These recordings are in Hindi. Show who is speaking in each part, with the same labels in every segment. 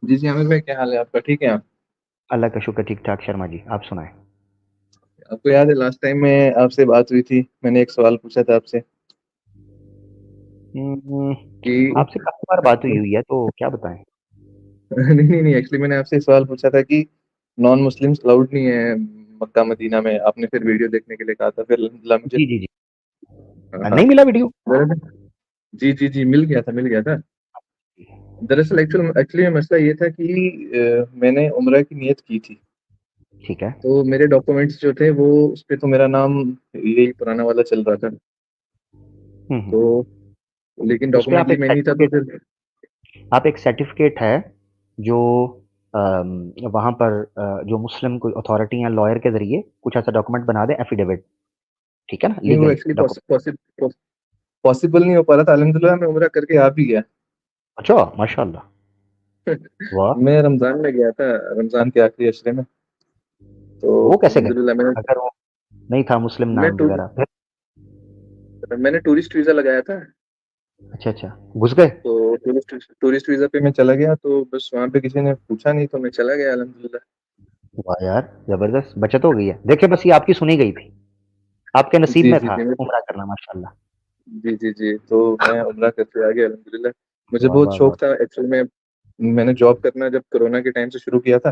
Speaker 1: जी, जी, आमिर भाई क्या हाल है आपका? ठीक है आप?
Speaker 2: अल्लाह का शुक्र ठीक-ठाक शर्मा जी, आप सुनाएँ?
Speaker 1: आपको याद है लास्ट टाइम में आपसे बात हुई थी, मैंने एक सवाल पूछा था आपसे
Speaker 2: उम,
Speaker 1: कि
Speaker 2: आपसे काफ़ी बार बात हुई है, तो क्या बताएँ?
Speaker 1: नहीं, नहीं, नहीं एक्चुअली मैंने आपसे एक सवाल पूछा था कि नॉन मुस्लिम्स अलाउड नहीं है मक्का मदीना में, आपने फिर वीडियो देखने के लिए कहा था, फिर अल्हम्दुलिल्लाह मुझे
Speaker 2: जी, जी, जी।
Speaker 1: हाँ, हाँ।
Speaker 2: नहीं मिला वीडियो?
Speaker 1: जी, जी, जी, मिल गया था, मिल गया था। दरअसल एक्चुअली मसला ये था कि मैंने उम्रा की नियत की थी,
Speaker 2: ठीक है।
Speaker 1: तो मेरे डॉक्यूमेंट्स जो थे वो उसपे तो मेरा नाम यही पुराना वाला चल रहा था,
Speaker 2: हुँ, हुँ।
Speaker 1: तो लेकिन
Speaker 2: उसपे
Speaker 1: डॉक्यूमेंटली में नहीं था तो फिर
Speaker 2: आप एक सर्टिफ़िकेट है, जो वहाँ पर जो मुस्लिम कोई अथॉरिटी या लॉयर के ज़रिए कुछ ऐसा डॉक्यूमेंट बना दें एफ़िडेविट, ठीक है ना?
Speaker 1: नहीं वो
Speaker 2: लीगल
Speaker 1: एक्चुअली
Speaker 2: डॉक्यूमेंट।
Speaker 1: पॉसिबल नहीं हो पा रहा था। अल्हम्दुलिल्लाह मैं उम्रा करके आ भी गया।
Speaker 2: अच्छा, माशाअल्लाह! वाह!
Speaker 1: मैं रमज़ान में गया था, रमज़ान के आखिरी अशरे में, तो
Speaker 2: वो कैसे गए?
Speaker 1: अल्हम्दुलिल्लाह
Speaker 2: अगर वो नहीं था मुस्लिम
Speaker 1: मैं
Speaker 2: नाम
Speaker 1: टू
Speaker 2: वग़ैरह फिर?
Speaker 1: मैंने टूरिस्ट वीज़ा लगाया था,
Speaker 2: अच्छा, अच्छा, घुस गए?
Speaker 1: तो टूरिस्ट टूरिस्ट वीज़ा पे मैं चला गया, तो बस वहाँ पे किसी ने पूछा नहीं, तो मैं चला गया अल्हम्दुलिल्लाह।
Speaker 2: वाह यार! ज़बरदस्त, बचत हो गई है। देखिए बस ये आपकी सुनी गई थी। आपके नसीब
Speaker 1: जी,
Speaker 2: में
Speaker 1: जी,
Speaker 2: था
Speaker 1: जी,
Speaker 2: उम्रा करना माशाअल्लाह।
Speaker 1: जी, जी, जी, तो मैं उम्रा करके आ गया अल्हम्दुलिल्लाह। मुझे
Speaker 2: वाह,
Speaker 1: बहुत
Speaker 2: वाह, वाह!
Speaker 1: शौक था एक्चुअल में, मैंने जॉब करना जब कोरोना के टाइम से शुरू किया था,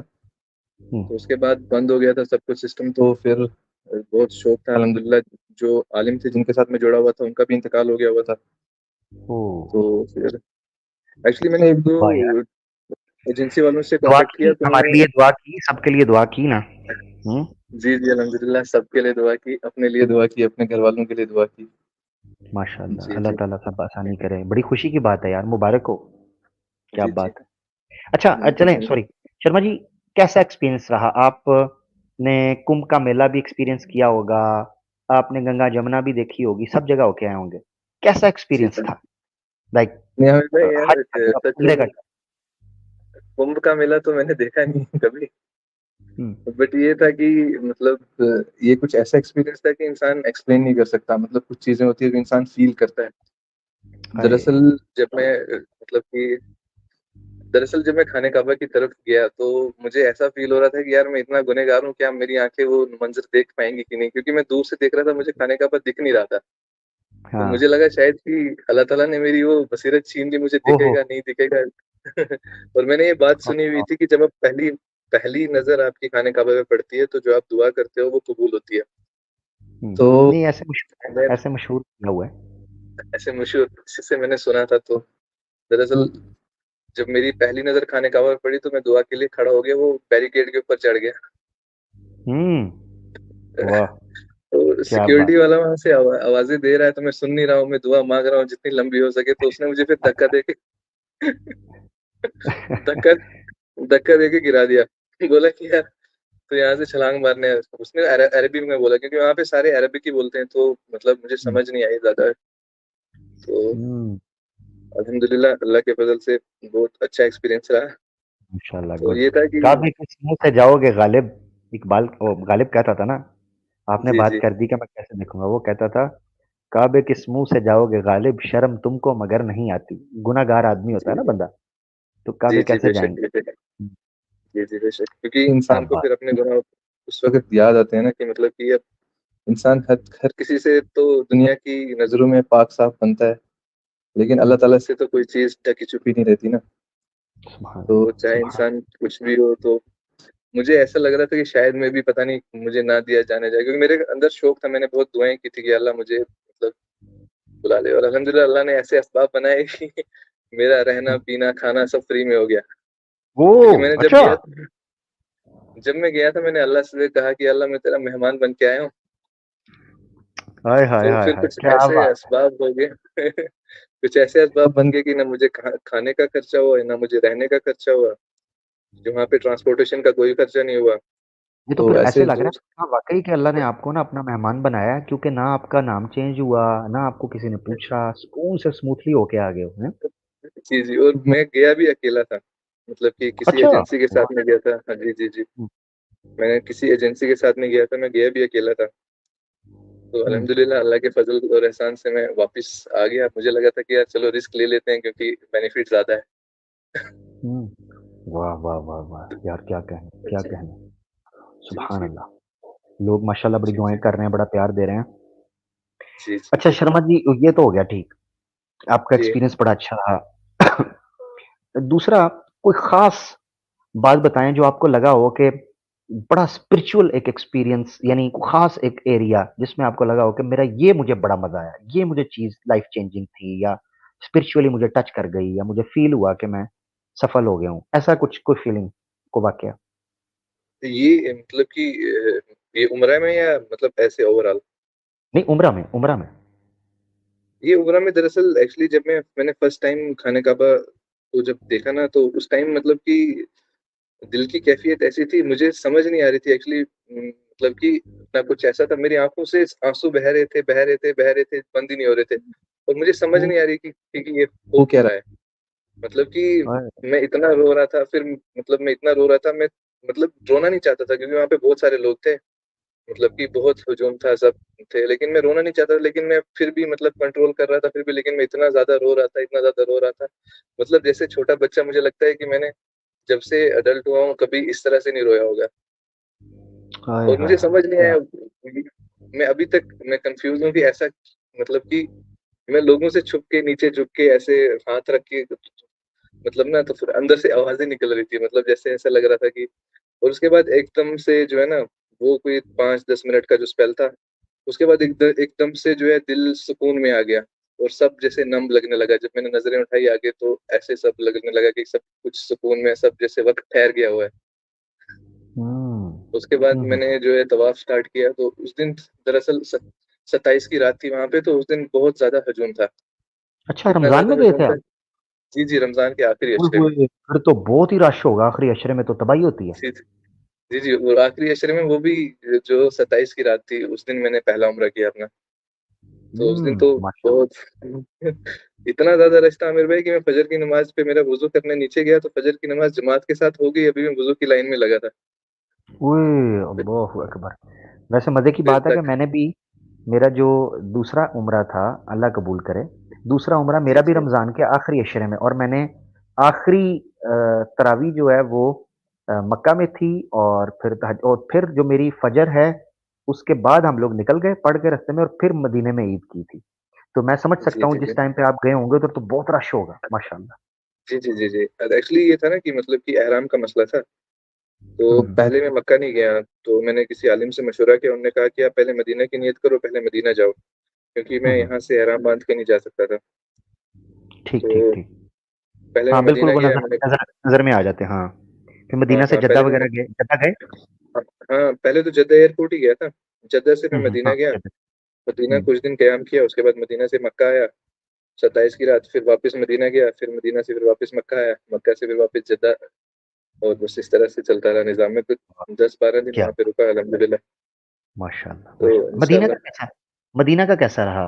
Speaker 2: हुँ,
Speaker 1: तो उसके बाद बंद हो गया था सब कुछ सिस्टम, तो फिर बहुत शौक था अल्हम्दुलिल्लाह। जो आलिम थे जिनके साथ मैं जुड़ा हुआ था, उनका भी इंतकाल हो गया हुआ था, तो
Speaker 2: ओह!
Speaker 1: फिर एक्चुअली मैंने
Speaker 2: वाह यार!
Speaker 1: 1-2 एजेंसी वालों से
Speaker 2: दुआ
Speaker 1: कॉन्टैक्ट किया,
Speaker 2: की,
Speaker 1: तो
Speaker 2: हमारे
Speaker 1: उन्होंने
Speaker 2: लिए दुआ की, सबके लिए दुआ की ना? हुँ?
Speaker 1: जी, जी, अल्हम्दुलिल्लाह सबके लिए दुआ की, अपने लिए दुआ की, अपने घरवालों के लिए दुआ की।
Speaker 2: माशाअल्लाह,
Speaker 1: जी,
Speaker 2: अल्लाह
Speaker 1: जी।
Speaker 2: ताला सब आसानी करे। बड़ी खुशी की बात है यार, मुबारक हो। क्या
Speaker 1: जी, जी।
Speaker 2: बात है। अच्छा चलें
Speaker 1: जी,
Speaker 2: सॉरी, शर्मा जी कैसा एक्सपीरियंस रहा? आपने कुंभ का मेला भी एक्सपीरियंस किया होगा, आपने गंगा जमुना भी देखी होगी, सब जगह होके आए होंगे। कैसा
Speaker 1: जी,
Speaker 2: एक्सपीरियंस
Speaker 1: जी।
Speaker 2: था? लाइक
Speaker 1: नहीं हमें भाई
Speaker 2: हर
Speaker 1: यार
Speaker 2: जगह का
Speaker 1: सच
Speaker 2: घूमने का
Speaker 1: बोलूँ, कुंभ का मेला तो मैंने देखा नहीं कभी,
Speaker 2: हुँ,
Speaker 1: बट ये था कि मतलब ये कुछ ऐसा एक्सपीरियंस था कि इंसान एक्सप्लेन नहीं कर सकता, मतलब कुछ चीज़ें होती हैं जो इंसान फ़ील करता है।
Speaker 2: हाय!
Speaker 1: दरअसल जब मैं मतलब कि दरअसल जब मैं खाने काबा की तरफ गया, तो मुझे ऐसा फ़ील हो रहा था कि यार मैं इतना गुनहगार हूँ, क्या मेरी आँखें वो मंज़र देख पाएँगी कि नहीं? क्योंकि मैं दूर से देख रहा था, मुझे खाने काबा दिख नहीं रहा था। तो
Speaker 2: हाँ।
Speaker 1: मुझे लगा शायद कि अल्लाह ताला ने मेरी वो बसीरत छीन ली, मुझे
Speaker 2: ओहो!
Speaker 1: दिखेगा, नहीं दिखेगा। और मैंने ये बात सुनी हुई
Speaker 2: अच्छा,
Speaker 1: थी कि जब आप पहली पहली नज़र आपकी खाने काबा में पड़ती है, तो जो आप दुआ करते हो, वो कबूल होती है।
Speaker 2: हुँ।
Speaker 1: तो
Speaker 2: नहीं ऐसे मशहूर
Speaker 1: मैं
Speaker 2: है, ऐसे मशहूर किया हुआ है।
Speaker 1: ऐसे मशहूर किसी से मैंने सुना था, तो दरअसल जब मेरी पहली नज़र खाने काबा में पड़ी, तो मैं दुआ के लिए खड़ा हो गया, वो बैरिकेड के ऊपर चढ़ गया।
Speaker 2: हुँ, वाह!
Speaker 1: तो
Speaker 2: क्या बात!
Speaker 1: सिक्योरिटी वाला वहाँ से आवाज़ें दे रहा है, तो मैं सुन नहीं रहा हूँ, मैं दुआ माँग रहा हूँ जितनी लंबी हो सके, तो उसने मुझे फिर धक्का देके धक्का धक्का देके गिरा दिया। बोला कि यार तो यहाँ से छलांग मारने है। उसने अरबी में बोला, क्योंकि वहाँ पे सारे अरबिक ही बोलते हैं, तो मतलब मुझे
Speaker 2: हुँ,
Speaker 1: समझ नहीं आई ज़्यादा। तो
Speaker 2: हुँ,
Speaker 1: अल्हम्दुलिल्लाह अल्लाह के फ़ज़ल से बहुत अच्छा एक्सपीरियंस रहा।
Speaker 2: माशाअल्लाह
Speaker 1: तो
Speaker 2: गुड।
Speaker 1: ये था कि
Speaker 2: काबे किस मुँह से जाओगे गालिब, इकबाल ओ गालिब कहता था ना, आपने
Speaker 1: जी,
Speaker 2: बात
Speaker 1: जी।
Speaker 2: कर दी कि मैं कैसे देखूँगा, वो कहता था, काबे किस मुँह से जाओगे गालिब, शर्म तुमको मगर नहीं आती। गुनहगार आदमी होता है
Speaker 1: जी,
Speaker 2: ना
Speaker 1: जी।
Speaker 2: बंदा, तो
Speaker 1: जी,
Speaker 2: काबे
Speaker 1: जी,
Speaker 2: कैसे
Speaker 1: बेशक,
Speaker 2: जाएँगे?
Speaker 1: बेशक।
Speaker 2: हुँ,
Speaker 1: जी, जी, बेशक। क्योंकि
Speaker 2: क्या
Speaker 1: इंसान को
Speaker 2: बात!
Speaker 1: फिर अपने गुनाह उस वक़्त याद आते हैं ना, कि मतलब कि अब इंसान हर हर किसी से तो दुनिया की नज़रों में पाक-साफ़ बनता है, लेकिन अल्लाह ताला से तो कोई चीज़ ढकी-छुपी नहीं रहती ना।
Speaker 2: सुभान
Speaker 1: तो
Speaker 2: अल्लाह,
Speaker 1: चाहे
Speaker 2: सुभान
Speaker 1: इंसान कुछ भी हो, तो मुझे ऐसा लग रहा था कि शायद मैं भी पता नहीं मुझे ना दिया जाने जाए, क्योंकि मेरे अंदर शौक था, मैंने बहुत दुआएँ की थी कि अल्लाह मुझे मतलब बुला ले, और अल्हम्दुलिल्लाह अल्लाह ने ऐसे असबाब बनाए कि मेरा रहना,
Speaker 2: हुँ,
Speaker 1: पीना, खाना सब फ्री में हो गया। क्योंकि
Speaker 2: ओह!
Speaker 1: मैंने
Speaker 2: अच्छा!
Speaker 1: जब मैं गया था, मैंने अल्लाह से कहा कि अल्लाह मैं तेरा मेहमान बन के आया हूँ।
Speaker 2: हाय, हाय,
Speaker 1: तो
Speaker 2: हाय,
Speaker 1: फिर
Speaker 2: हाय!
Speaker 1: कुछ
Speaker 2: क्या
Speaker 1: ऐसे
Speaker 2: बात!
Speaker 1: असबाब हो गए कुछ ऐसे असबाब बन गए कि ना मुझे खाने का खर्चा हुआ, ना मुझे रहने का खर्चा हुआ, जो वहाँ पे ट्रांसपोर्टेशन का कोई खर्चा नहीं हुआ।
Speaker 2: ये तो
Speaker 1: तो
Speaker 2: फिर ऐसे
Speaker 1: ऐसे
Speaker 2: लग रहा
Speaker 1: जो
Speaker 2: है हाँ, वाक़ई कि अल्लाह ने आपको ना अपना मेहमान बनाया है क्योंकि ना आपका नाम चेंज हुआ, ना आपको किसी ने पूछा, सुकून से स्मूथली होके आ गए हो, हैं?
Speaker 1: जी, जी, और मैं गया भी अकेला था। मतलब कि किसी
Speaker 2: अच्छा!
Speaker 1: एजेंसी के
Speaker 2: वाह!
Speaker 1: साथ में गया था। हाँ जी, जी, जी।
Speaker 2: हुँ,
Speaker 1: मैं किसी एजेंसी के साथ में गया था, मैं गया भी अकेला था। तो
Speaker 2: हुँ,
Speaker 1: अल्हम्दुलिल्लाह अल्लाह के फ़ज़ल और एहसान से मैं वापस आ गया। मुझे लगा था कि यार चलो रिस्क ले लेते हैं, क्योंकि बेनिफिट ज़्यादा है।
Speaker 2: हुँ। वाह, वाह, वाह, वाह! यार क्या कहने, क्या
Speaker 1: जी,
Speaker 2: कहने।
Speaker 1: जी,
Speaker 2: सुभान
Speaker 1: जी।
Speaker 2: अल्लाह! लोग माशाल्लाह बड़ी
Speaker 1: जी,
Speaker 2: दुआएँ
Speaker 1: जी।
Speaker 2: कर रहे हैं, बड़ा प्यार दे रहे हैं।
Speaker 1: जी, जी,
Speaker 2: अच्छा
Speaker 1: जी।
Speaker 2: शर्मा जी, ये तो हो गया ठीक, आपका
Speaker 1: जी।
Speaker 2: एक्सपीरियंस बड़ा अच्छा रहा। दूसरा कोई ख़ास बात बताएँ जो आपको लगा हो कि बड़ा स्पिरिचुअल एक एक्सपीरियंस यानी ख़ास एक एरिया जिसमें आपको लगा हो कि मेरा ये मुझे बड़ा मज़ा आया, ये मुझे चीज़ लाइफ़ चेंजिंग थी या स्पिरिचुअली मुझे टच कर गई या मुझे फ़ील हुआ कि मैं सफल हो गया हूँ। ऐसा कुछ कोई फ़ीलिंग, कोई वाक़या?
Speaker 1: ये मतलब कि ये उम्रा में या मतलब ऐसे ओवरऑल?
Speaker 2: नहीं, उम्रा में।
Speaker 1: ये उम्रा में दरअसल एक्चुअली जब मैंने फर्स्ट टाइम खाने काबा को जब देखा ना, तो उस टाइम मतलब कि दिल की कैफ़ियत ऐसी थी, मुझे समझ नहीं आ रही थी एक्चुअली, मतलब कि ना कुछ ऐसा था, मेरी आँखों से आँसू बह रहे थे, बह रहे थे, बह रहे थे, बंद ही नहीं हो रहे थे। और मुझे समझ
Speaker 2: हुँ,
Speaker 1: नहीं आ रही कि ये हो क्या रहा है? मतलब कि
Speaker 2: और
Speaker 1: मैं इतना रो रहा था, फिर मतलब मैं इतना रो रहा था, मैं मतलब रोना नहीं चाहता था क्योंकि वहाँ पे बहुत सारे लोग थे। मतलब कि बहुत हुजूम था, सब थे, लेकिन मैं रोना नहीं चाहता था, लेकिन मैं फिर भी मतलब कंट्रोल कर रहा था, फिर भी लेकिन मैं इतना ज़्यादा रो रहा था, इतना ज़्यादा रो रहा था। मतलब जैसे छोटा बच्चा, मुझे लगता है कि मैंने जब से अडल्ट हुआ हूँ, कभी इस तरह से नहीं रोया होगा।
Speaker 2: हाय,
Speaker 1: और
Speaker 2: हाय,
Speaker 1: मुझे
Speaker 2: हाय!
Speaker 1: समझ नहीं
Speaker 2: क्या
Speaker 1: आया, मैं अभी तक मैं कन्फ्यूज़ हूँ कि ऐसा मतलब कि मैं लोगों से छुप के, नीचे झुक के, ऐसे हाथ रख के मतलब ना, तो फिर अंदर से आवाज़ें निकल रही थी, मतलब जैसे ऐसा लग रहा था कि। और उसके बाद एकदम से जो है ना, वो कोई 5-10 मिनट का जो स्पेल था, उसके बाद एकदम से जो है दिल सुकून में आ गया और सब जैसे नम लगने लगा। जब मैंने नज़रें उठाई आगे, तो ऐसे सब लगने लगा कि सब कुछ सुकून में, सब जैसे वक़्त ठहर गया हुआ है।
Speaker 2: हुँ।
Speaker 1: उसके बाद
Speaker 2: हुँ, हुँ।
Speaker 1: मैंने जो है तवाफ़ स्टार्ट किया, तो उस दिन दरअसल 27 की रात थी वहाँ पे, तो उस दिन बहुत ज़्यादा हजूम था।
Speaker 2: अच्छा
Speaker 1: इतना
Speaker 2: रमज़ान में
Speaker 1: ज़्यादा
Speaker 2: गए
Speaker 1: हजूम
Speaker 2: थे
Speaker 1: था।
Speaker 2: आप?
Speaker 1: जी, जी, रमज़ान के आखिरी
Speaker 2: ओए
Speaker 1: अशरे में।
Speaker 2: होए! फिर तो बहुत ही रश होगा आखिरी अशरे में तो तबाही होती है।
Speaker 1: जी, जी, जी, और आखिरी अशरे में, वो भी जो 27 की रात थी, उस दिन मैंने पहला उम्रा किया अपना। तो उस दिन तो
Speaker 2: माशाल्लाह।
Speaker 1: बहुत इतना ज़्यादा रश था आमिर भाई कि मैं फ़जर की नमाज़ पे, मेरा वुज़ू करने नीचे गया, तो फ़जर की नमाज़ जमात के साथ हो गई, अभी मैं वुज़ू की लाइन में लगा था।
Speaker 2: ओए!
Speaker 1: फिर
Speaker 2: अल्लाहु अकबर! वैसे मज़े की
Speaker 1: फिर
Speaker 2: बात है कि
Speaker 1: तक
Speaker 2: मैंने भी मेरा जो दूसरा उम्रा था, अल्लाह कबूल करे, दूसरा उम्रा
Speaker 1: जी,
Speaker 2: मेरा भी
Speaker 1: जी।
Speaker 2: रमज़ान के आखिरी अशरे में और मैंने आखिरी तरावी जो है वो मक्का में थी और फिर जो मेरी फ़जर है, उसके बाद हम लोग निकल गए पढ़ के रास्ते में और फिर मदीने में ईद की थी। तो मैं समझ
Speaker 1: जी,
Speaker 2: सकता हूँ
Speaker 1: जी,
Speaker 2: जिस
Speaker 1: जी।
Speaker 2: टाइम पे आप गए होंगे उधर तो बहुत रश होगा, माशाअल्लाह।
Speaker 1: जी, जी, जी, जी। एक्चुअली ये था ना कि मतलब कि एहराम का मसला था। तो
Speaker 2: हुँ, हुँ।
Speaker 1: पहले मैं मक्का नहीं गया, तो मैंने किसी आलिम से मशवरा किया, उन्होंने कहा कि आप पहले मदीना की नियत करो, पहले मदीना जाओ, क्योंकि
Speaker 2: हुँ,
Speaker 1: मैं
Speaker 2: हुँ।
Speaker 1: यहाँ से एहराम बाँध के नहीं जा सकता था।
Speaker 2: ठीक, ठीक,
Speaker 1: तो
Speaker 2: ठीक।
Speaker 1: पहले मैं
Speaker 2: हाँ, बिल्कुल
Speaker 1: मदीना
Speaker 2: वो
Speaker 1: गया,
Speaker 2: नज़र
Speaker 1: मैंने
Speaker 2: नज़र नज़र में आ जाते हैं, हाँ। फिर
Speaker 1: हाँ,
Speaker 2: मदीना से
Speaker 1: हाँ,
Speaker 2: जद्दा
Speaker 1: पहले मैं
Speaker 2: वग़ैरह गए जद्दा गए?
Speaker 1: हाँ, पहले तो जद्दा एयरपोर्ट ही गया था। जद्दा से मैं
Speaker 2: हुँ, हुँ,
Speaker 1: मदीना
Speaker 2: हाँ,
Speaker 1: गया,
Speaker 2: जद्दा।
Speaker 1: मदीना
Speaker 2: हुँ,
Speaker 1: कुछ दिन क़याम किया, उसके बाद मदीना से मक्का आया, 27 की रात, फिर वापस मदीना गया, फिर मदीना से फिर वापस मक्का आया, मक्का से फिर वापस जद्दा, और बस इस तरह से चलता रहा निज़ाम में, कुछ
Speaker 2: वाह!
Speaker 1: 10-12 दिन
Speaker 2: क्या
Speaker 1: वहाँ पे रुका अल्हम्दुलिल्लाह।
Speaker 2: माशाअल्लाह,
Speaker 1: तो
Speaker 2: माशाअल्लाह।
Speaker 1: इंशाअल्लाह
Speaker 2: मदीना का कैसा रहा?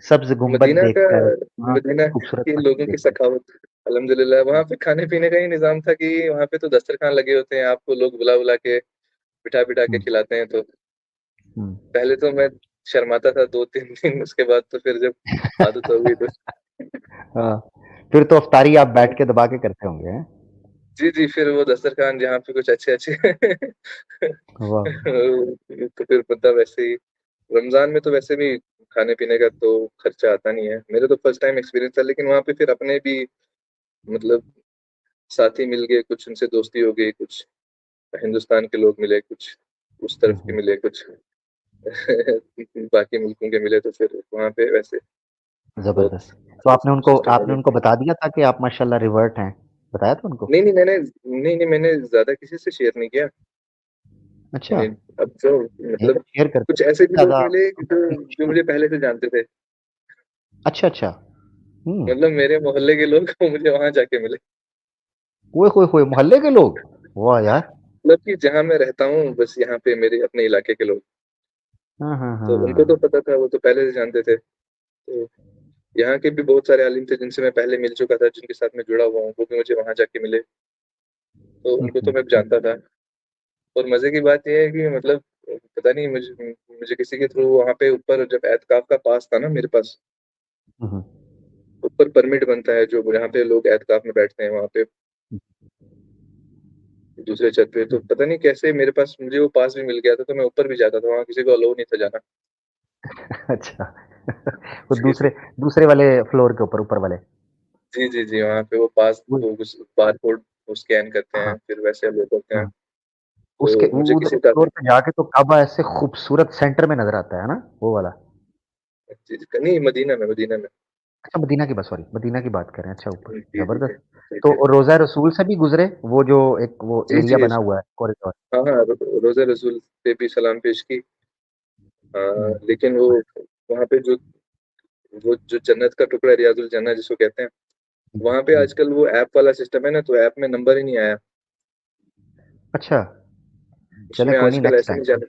Speaker 2: सब्ज़ गुंबद
Speaker 1: मदीना का
Speaker 2: देखकर हाँ,
Speaker 1: मदीना
Speaker 2: खूबसूरत
Speaker 1: के
Speaker 2: मस्जिद
Speaker 1: लोगों की
Speaker 2: देखकर।
Speaker 1: सखावत, अल्हम्दुलिल्लाह वहाँ पे खाने-पीने का ही निज़ाम था कि वहाँ पे तो दस्तरखान लगे होते हैं, आपको लोग बुला-बुला के, बिठा-बिठा के
Speaker 2: हुँ,
Speaker 1: खिलाते हैं। तो
Speaker 2: हुँ।
Speaker 1: पहले तो मैं शर्माता था 2-3 दिन, उसके बाद तो फिर जब आदत हो गई तो
Speaker 2: हाँ, फिर तो इफ्तारी आप बैठ के दबा के करते होंगे, हैं?
Speaker 1: जी, जी, फिर वो दस्तरखान जहाँ पे कुछ अच्छे-अच्छे
Speaker 2: वाह!
Speaker 1: तो फिर मतलब वैसे ही रमज़ान में तो वैसे भी खाने-पीने का तो खर्चा आता नहीं है। मेरा तो फर्स्ट टाइम एक्सपीरियंस था, लेकिन वहाँ पे फिर अपने भी मतलब साथी मिल गए, कुछ उनसे दोस्ती हो गई, कुछ हिंदुस्तान के लोग मिले, कुछ उस
Speaker 2: हुँ,
Speaker 1: तरफ के
Speaker 2: हुँ।
Speaker 1: मिले, कुछ बाकी मुल्कों के मिले, तो फिर वहाँ पे वैसे बहुत
Speaker 2: ज़बरदस्त। तो
Speaker 1: सिस्टम हो
Speaker 2: आपने
Speaker 1: गया।
Speaker 2: उनको बता दिया था कि आप माशाअल्लाह रिवर्ट हैं? बताया था उनको?
Speaker 1: नहीं, मैंने ज़्यादा किसी से शेयर नहीं किया।
Speaker 2: अच्छा,
Speaker 1: यानी अब जो
Speaker 2: नहीं
Speaker 1: मतलब
Speaker 2: तो शेयर करते
Speaker 1: कुछ ऐसे भी लोग
Speaker 2: ज़्यादा
Speaker 1: मिले जो
Speaker 2: आपकी
Speaker 1: जो
Speaker 2: खुशी
Speaker 1: मुझे
Speaker 2: होती।
Speaker 1: पहले से जानते थे।
Speaker 2: अच्छा, अच्छा। हुँ।
Speaker 1: मतलब मेरे मोहल्ले के लोग वो मुझे वहाँ जाके मिले।
Speaker 2: ओए होए होए! मोहल्ले के लोग? वाह यार!
Speaker 1: मतलब कि जहाँ मैं रहता हूँ, बस यहाँ पे मेरे अपने इलाके के लोग,
Speaker 2: हाँ, हाँ,
Speaker 1: तो उनको तो
Speaker 2: हाँ।
Speaker 1: पता था, वो तो पहले से जानते थे। तो यहाँ के भी बहुत सारे आलिम थे जिनसे मैं पहले मिल चुका था, जिनके साथ मैं जुड़ा हुआ हूँ, वो भी मुझे वहाँ जाके मिले, तो
Speaker 2: हुँ,
Speaker 1: उनको तो
Speaker 2: हुँ,
Speaker 1: मैं
Speaker 2: हुँ।
Speaker 1: जानता था। और मज़े की बात ये है कि मतलब पता नहीं, मुझे किसी के थ्रू वहाँ पे ऊपर जब एतकाफ़ का पास था ना मेरे पास,
Speaker 2: हुँ, हुँ।
Speaker 1: ऊपर परमिट बनता है, जो जहाँ पे लोग एतकाफ़ में बैठते हैं वहाँ पे, दूसरे छत पे, तो पता नहीं कैसे मेरे पास मुझे वो पास भी मिल गया था, तो मैं ऊपर भी जाता था, वहाँ किसी को अलाउ नहीं था जाना।
Speaker 2: अच्छा। वो
Speaker 1: जी,
Speaker 2: दूसरे दूसरे वाले फ्लोर के ऊपर, ऊपर वाले।
Speaker 1: जी, जी, जी, वहाँ पे वो पास
Speaker 2: वो
Speaker 1: वो कुछ बारकोड वो स्कैन करते
Speaker 2: हाँ,
Speaker 1: हैं, फिर वैसे अलाउ करते हैं।
Speaker 2: हाँ। उसके
Speaker 1: तो मुझे
Speaker 2: उस
Speaker 1: किसी का
Speaker 2: फ्लोर पे जाके तो काबा ऐसे खूबसूरत सेंटर में नज़र आता है ना, वो वाला?
Speaker 1: जी, जी, नहीं मदीना में, मदीना में।
Speaker 2: अच्छा मदीना की सॉरी, मदीना की बात कर रहे हैं, अच्छा ऊपर,
Speaker 1: जी, जी, जी,
Speaker 2: ज़बरदस्त।
Speaker 1: जी,
Speaker 2: तो
Speaker 1: जी,
Speaker 2: रोज़ा रसूल से भी गुज़रे? वो जो एक वो
Speaker 1: जी,
Speaker 2: एरिया
Speaker 1: जी,
Speaker 2: बना हुआ है, कॉरिडोर?
Speaker 1: हाँ, हाँ, रोज़ा रसूल पे भी सलाम पेश की।
Speaker 2: हुँ,
Speaker 1: लेकिन वो वहाँ पे वो जो जन्नत का टुकड़ा रियाजुल जन्नह जिसको कहते हैं,
Speaker 2: जी,
Speaker 1: वहाँ पे
Speaker 2: जी।
Speaker 1: आजकल वो ऐप वाला सिस्टम है ना, तो ऐप में नंबर ही नहीं आया।
Speaker 2: अच्छा, चलें
Speaker 1: उसमें
Speaker 2: कोई नहीं
Speaker 1: आजकल
Speaker 2: नेक्स्ट
Speaker 1: ऐसे
Speaker 2: टाइम।
Speaker 1: नहीं जाना।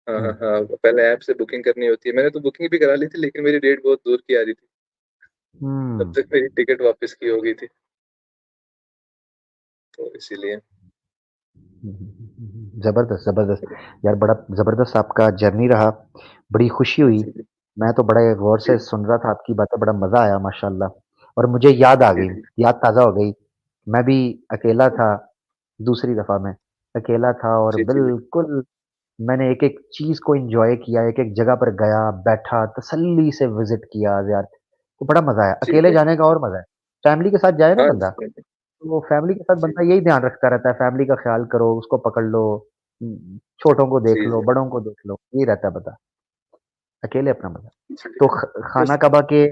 Speaker 1: हाँ,
Speaker 2: हुँ,
Speaker 1: हाँ, हाँ, पहले ऐप से बुकिंग करनी होती है। मैंने तो बुकिंग भी करा ली थी, लेकिन मेरी डेट बहुत दूर की आ रही थी। तब
Speaker 2: हुँ।
Speaker 1: तक मेरी टिकट वापस की हो गई थी, तो इसीलिए।
Speaker 2: ज़बरदस्त, ज़बरदस्त। यार बड़ा ज़बरदस्त आपका जर्नी रहा, बड़ी खुशी हुई।
Speaker 1: जी, जी,
Speaker 2: मैं तो बड़े गौर
Speaker 1: जी,
Speaker 2: से सुन रहा था आपकी बातें, बड़ा मज़ा आया माशाअल्लाह। और मुझे याद आ
Speaker 1: जी,
Speaker 2: गई,
Speaker 1: जी,
Speaker 2: याद ताज़ा हो गई। मैं भी अकेला था, दूसरी दफ़ा मैं अकेला था और
Speaker 1: जी, जी, जी।
Speaker 2: बिल्कुल मैंने एक-एक चीज़ को एन्जॉय किया, एक-एक जगह पर गया, बैठा, तसल्ली से विज़िट किया यार, तो बड़ा मज़ा आया।
Speaker 1: जी,
Speaker 2: अकेले
Speaker 1: जी।
Speaker 2: जाने का और मज़ा है। फैमिली के साथ जाए ना
Speaker 1: हाँ
Speaker 2: बंदा,
Speaker 1: जी,
Speaker 2: तो फैमिली के साथ
Speaker 1: जी,
Speaker 2: बंदा यही ध्यान रखता रहता है, फैमिली का ख़्याल करो, उसको पकड़ लो, छोटों को देख
Speaker 1: जी,
Speaker 2: लो,
Speaker 1: जी,
Speaker 2: बड़ों को देख लो, यही रहता है पता। अकेले अपना मज़ा।
Speaker 1: जी।
Speaker 2: तो
Speaker 1: बस
Speaker 2: खाना कबा के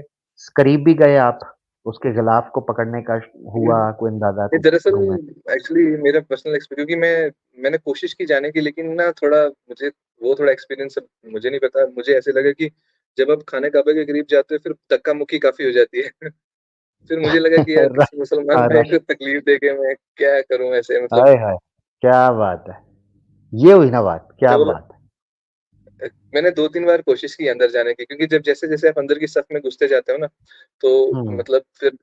Speaker 2: करीब भी गए आप? उसके ग़िलाफ़ को पकड़ने का हुआ कोई अंदाज़ा
Speaker 1: ये
Speaker 2: कुछ
Speaker 1: दरअसल
Speaker 2: शुरू में?
Speaker 1: एक्चुअली मेरा पर्सनल क्योंकि मैंने कोशिश की जाने की, लेकिन ना थोड़ा मुझे वो थोड़ा एक्सपीरियंस मुझे नहीं पता। मुझे ऐसे लगा कि जब आप खाने काबा के करीब जाते हो, फिर धक्का-मुक्की काफ़ी हो जाती है। फिर मुझे लगा कि यार
Speaker 2: रश
Speaker 1: किसी मुसलमान
Speaker 2: हाँ,
Speaker 1: भाई
Speaker 2: रश
Speaker 1: को तकलीफ देके मैं क्या करूँ ऐसे, मतलब।
Speaker 2: आय हाय! क्या बात है! ये हुई ना बात,
Speaker 1: मैंने
Speaker 2: क्या
Speaker 1: बोला
Speaker 2: बात है!
Speaker 1: मैंने 2-3 बार कोशिश की अंदर जाने की, क्योंकि जब जैसे-जैसे आप अंदर की सफ में घुसते जाते हो ना, तो
Speaker 2: हुँ,
Speaker 1: मतलब फिर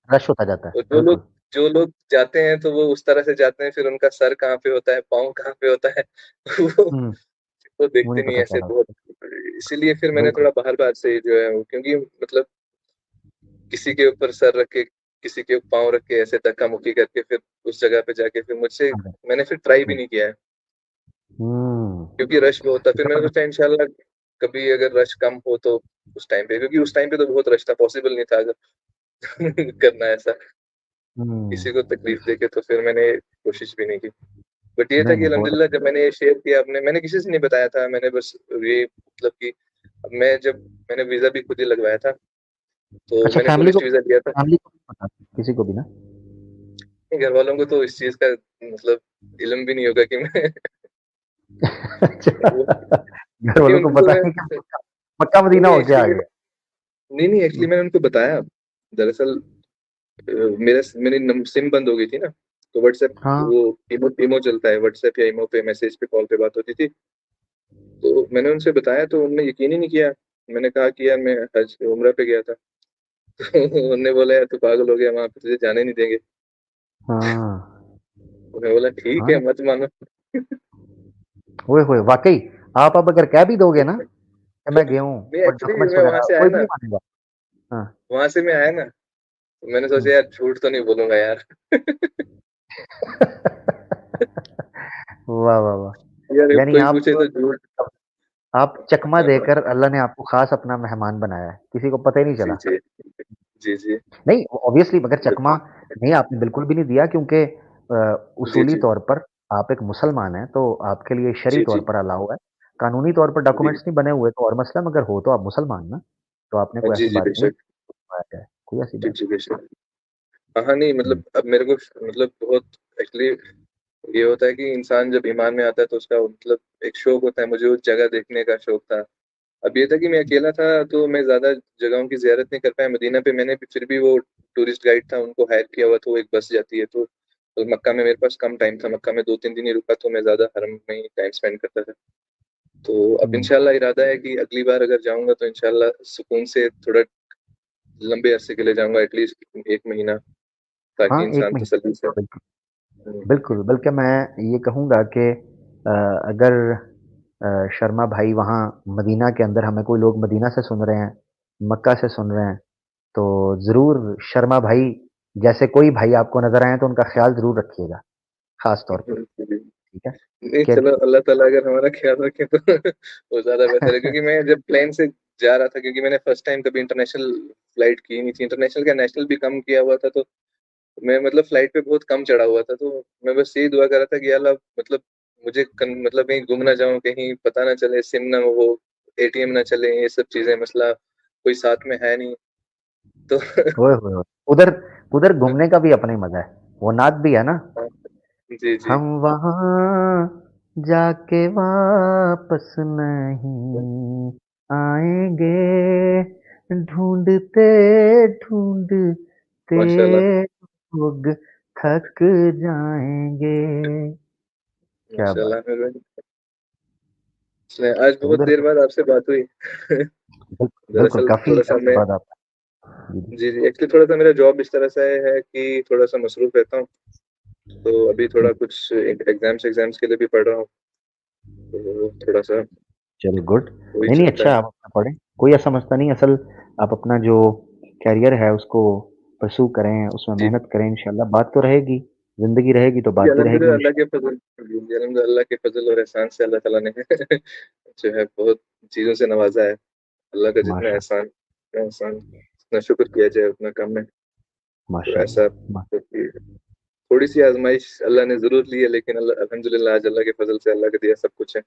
Speaker 2: रश होता जाता है,
Speaker 1: और
Speaker 2: बिल्कुल।
Speaker 1: जो लोग जाते हैं तो वो उस तरह से जाते हैं, फिर उनका सर कहाँ पे होता है, पाँव कहाँ पे होता है, वो
Speaker 2: हुँ,
Speaker 1: वो
Speaker 2: वो
Speaker 1: देखते
Speaker 2: नहीं
Speaker 1: नहीं
Speaker 2: पता
Speaker 1: है ऐसे
Speaker 2: चला।
Speaker 1: बहुत। इसीलिए फिर मैंने
Speaker 2: बिल्कुल,
Speaker 1: थोड़ा बाहर-बाहर से जो है क्योंकि मतलब किसी के ऊपर सर रख के, किसी के पाँव रख के ऐसे धक्का-मुक्की करके फिर उस जगह पे जाके फिर मुझसे
Speaker 2: हाँ,
Speaker 1: मैंने फिर ट्राई भी
Speaker 2: हुँ,
Speaker 1: नहीं किया है,
Speaker 2: हुँ,
Speaker 1: क्योंकि रश बहुत था। फिर मैंने
Speaker 2: ज़बरदस्त।
Speaker 1: सोचा इंशाल्लाह कभी अगर रश कम हो तो उस टाइम पे, क्योंकि उस टाइम पे तो बहुत रश था, पॉसिबल नहीं था अगर करना ऐसा किसी को
Speaker 2: हुँ,
Speaker 1: तकलीफ देके, तो फिर मैंने कोशिश भी नहीं की। बट ये था
Speaker 2: नहीं,
Speaker 1: कि
Speaker 2: नहीं, बहुत
Speaker 1: अल्हम्दुलिल्लाह जब मैंने ये शेयर किया अपने, मैंने किसी से नहीं बताया था, मैंने बस ये मतलब कि जब मैंने वीज़ा भी खुद ही लगवाया था, तो
Speaker 2: अच्छा
Speaker 1: मैंने टूरिस्ट वीज़ा लिया था।
Speaker 2: फैमिली को नहीं पता, किसी को भी ना?
Speaker 1: घर वालों को तो इस चीज़ का मतलब इल्म भी नहीं होगा कि मैं
Speaker 2: अच्छा,
Speaker 1: वो,
Speaker 2: घर
Speaker 1: क्योंकि
Speaker 2: वालों को
Speaker 1: उनको तो
Speaker 2: पता
Speaker 1: मैं
Speaker 2: है कि आप मक्का
Speaker 1: नहीं,
Speaker 2: मदीना
Speaker 1: नहीं
Speaker 2: होके आ
Speaker 1: एक्चुअली
Speaker 2: गए।
Speaker 1: नहीं,
Speaker 2: हुँ,
Speaker 1: मैंने उनको बताया। दरअसल मेरी सिम बंद हो गई थी ना, तो व्हाट्सएप
Speaker 2: हाँ,
Speaker 1: वो इमो चलता है, व्हाट्सएप या इमो पे मैसेज पे कॉल पे बात होती थी। तो मैंने उनसे बताया तो उन्होंने यकीन ही नहीं किया। मैंने कहा कि यार मैं हज उम्रा पे गया था। तो उन्होंने बोला यार तू पागल हो गया, वहाँ पे तुझे जाने नहीं देंगे।
Speaker 2: हाँ,
Speaker 1: तो मैं बोला ठीक है
Speaker 2: हाँ,
Speaker 1: मत मानो।
Speaker 2: ओए होए! वाक़ई आप अब अगर कह भी दोगे ना कि मैं गया हूँ
Speaker 1: नहीं
Speaker 2: और
Speaker 1: एक्चुअली
Speaker 2: डॉक्यूमेंट्स
Speaker 1: मैं वहाँ
Speaker 2: वगैरह
Speaker 1: से आया
Speaker 2: कोई भी
Speaker 1: ना,
Speaker 2: नहीं मानेगा। हाँ,
Speaker 1: वहाँ से मैं आया ना, तो मैंने
Speaker 2: हुँ।
Speaker 1: सोचा यार झूठ तो नहीं बोलूँगा यार।
Speaker 2: वाह, वाह, वाह!
Speaker 1: यार अब
Speaker 2: यानी
Speaker 1: कोई पूछे तो झूठ।
Speaker 2: आप चकमा
Speaker 1: हाँ, हाँ।
Speaker 2: देकर अल्लाह ने आपको ख़ास अपना मेहमान बनाया है, किसी को पता ही नहीं
Speaker 1: जी,
Speaker 2: चला।
Speaker 1: जी। जी, जी।
Speaker 2: नहीं, ऑब्वियसली मगर चकमा
Speaker 1: बिल्कुल।
Speaker 2: नहीं आपने बिल्कुल भी नहीं दिया क्योंकि
Speaker 1: जी,
Speaker 2: उसूली
Speaker 1: जी।
Speaker 2: तौर पर आप एक मुसलमान हैं, तो आपके लिए शरई
Speaker 1: जी,
Speaker 2: तौर
Speaker 1: जी।
Speaker 2: पर अलाउ है। कानूनी तौर पर
Speaker 1: जी।
Speaker 2: डॉक्यूमेंट्स नहीं बने हुए तो और मसला मगर हो तो आप मुसलमान ना, तो आपने कोई
Speaker 1: जी,
Speaker 2: ऐसी
Speaker 1: जी,
Speaker 2: बात नहीं
Speaker 1: बेशक।
Speaker 2: है, कोई ऐसी
Speaker 1: जी,
Speaker 2: बात
Speaker 1: जी, बेशक। हाँ, हाँ, नहीं
Speaker 2: हुँ,
Speaker 1: मतलब अब मेरे को मतलब बहुत एक्चुअली ये होता है कि इंसान जब ईमान में आता है तो उसका मतलब एक शौक होता है, मुझे उस जगह देखने का शौक था। अब ये था कि मैं अकेला था तो मैं ज़्यादा जगहों की ज़ियारत नहीं कर पाया। मदीना पे मैंने भी फिर भी वो टूरिस्ट गाइड था उनको हायर किया हुआ था, वो एक बस जाती है, तो मक्का में मेरे पास कम टाइम था, मक्का में 2-3 दिन ही रुका, तो मैं ज़्यादा हरम में ही टाइम स्पेंड करता था। तो अब
Speaker 2: हुँ।
Speaker 1: इंशाल्लाह इरादा है कि अगली बार अगर जाऊँगा तो इंशाल्लाह सुकून से थोड़ा लंबे अरसे के लिए जाऊँगा, एटलीस्ट 1 महीना, ताकि
Speaker 2: हाँ, 1
Speaker 1: इंसान
Speaker 2: महीने
Speaker 1: तसल्ली से।
Speaker 2: बिल्कुल,
Speaker 1: हुँ,
Speaker 2: बिल्कुल, बल्कि मैं ये कहूँगा कि अगर शर्मा भाई वहाँ मदीना के अंदर हमें कोई लोग मदीना से सुन रहे हैं, मक्का से सुन रहे हैं, तो ज़रूर शर्मा भाई जैसे कोई भाई आपको नज़र आएँ तो उनका ख़्याल ज़रूर रखिएगा। खास तौर पे,
Speaker 1: जी।
Speaker 2: ठीक है?
Speaker 1: नहीं
Speaker 2: कि
Speaker 1: चलो अल्लाह ताला अगर हमारा ख्याल रखे तो वो ज़्यादा बेहतर है, क्योंकि मैं जब प्लेन से जा रहा था, क्योंकि मैंने फर्स्ट टाइम कभी इंटरनेशनल फ्लाइट की नहीं थी, इंटरनेशनल क्या नेशनल भी कम किया हुआ था, तो मैं मतलब फ्लाइट पे बहुत कम चढ़ा हुआ था, तो मैं बस यही दुआ कर रहा था कि या अल्लाह मतलब मुझे मतलब कहीं गुम ना जाऊं, कहीं पता ना चले, सिम ना हो, एटीएम ना चले, ये सब चीजें मसला कोई साथ में है नहीं तो
Speaker 2: ओए होए होए! उधर उधर घूमने का भी अपना ही मज़ा है। वो नात भी है ना,
Speaker 1: जी जी।
Speaker 2: हम वहाँ जाके वापस नहीं आएँगे, ढूँढते-ढूँढते
Speaker 1: माशाल्लाह।
Speaker 2: लोग थक जाएँगे। क्या बात!
Speaker 1: माशाल्लाह मेरे भाई। आज
Speaker 2: तो
Speaker 1: बहुत
Speaker 2: उधर
Speaker 1: देर बाद आपसे बात हुई
Speaker 2: बिल्कुल
Speaker 1: दरअसल
Speaker 2: काफ़ी
Speaker 1: थोड़ा सा
Speaker 2: अरसे
Speaker 1: मैं,
Speaker 2: बाद आप जी, जी।
Speaker 1: जी जी, एक्चुअली थोड़ा सा मेरा जॉब इस तरह से है कि थोड़ा सा मसरूफ रहता हूँ, तो अभी थोड़ा कुछ एग्जाम्स एग्जाम्स के लिए भी पढ़ रहा हूँ, तो थोड़ा सा
Speaker 2: चलो गुड।
Speaker 1: वही
Speaker 2: नहीं, नहीं
Speaker 1: चलता
Speaker 2: अच्छा
Speaker 1: है।
Speaker 2: है आप अपना पढ़ें। कोई ऐसा मसला नहीं असल आप अपना जो करियर है उसको परस्यू करें, उसमें
Speaker 1: जी
Speaker 2: मेहनत करें इंशाल्लाह बात तो रहेगी। ज़िंदगी रहेगी तो
Speaker 1: जी,
Speaker 2: बात भी रहेगी
Speaker 1: अल्हम्दुलिल्लाह अल्लाह के
Speaker 2: इंशाल्लाह।
Speaker 1: फजल, जी जी, अल्हम्दुलिल्लाह अल्लाह के फजल और एहसान से अल्लाह ताला ने जो है बहुत चीज़ों से नवाजा है। अल्लाह का जितना
Speaker 2: माशा
Speaker 1: एहसान एहसान जितना शुक्र किया जाए उतना कम है। तो ऐसा
Speaker 2: माशाअल्लाह, मा
Speaker 1: तो कि थोड़ी-सी आज़माइश अल्लाह ने ज़रूर ली है, लेकिन अल्लाह अल्हम्दुलिल्लाह आज अल्लाह के फजल से अल्लाह का दिया सब कुछ है।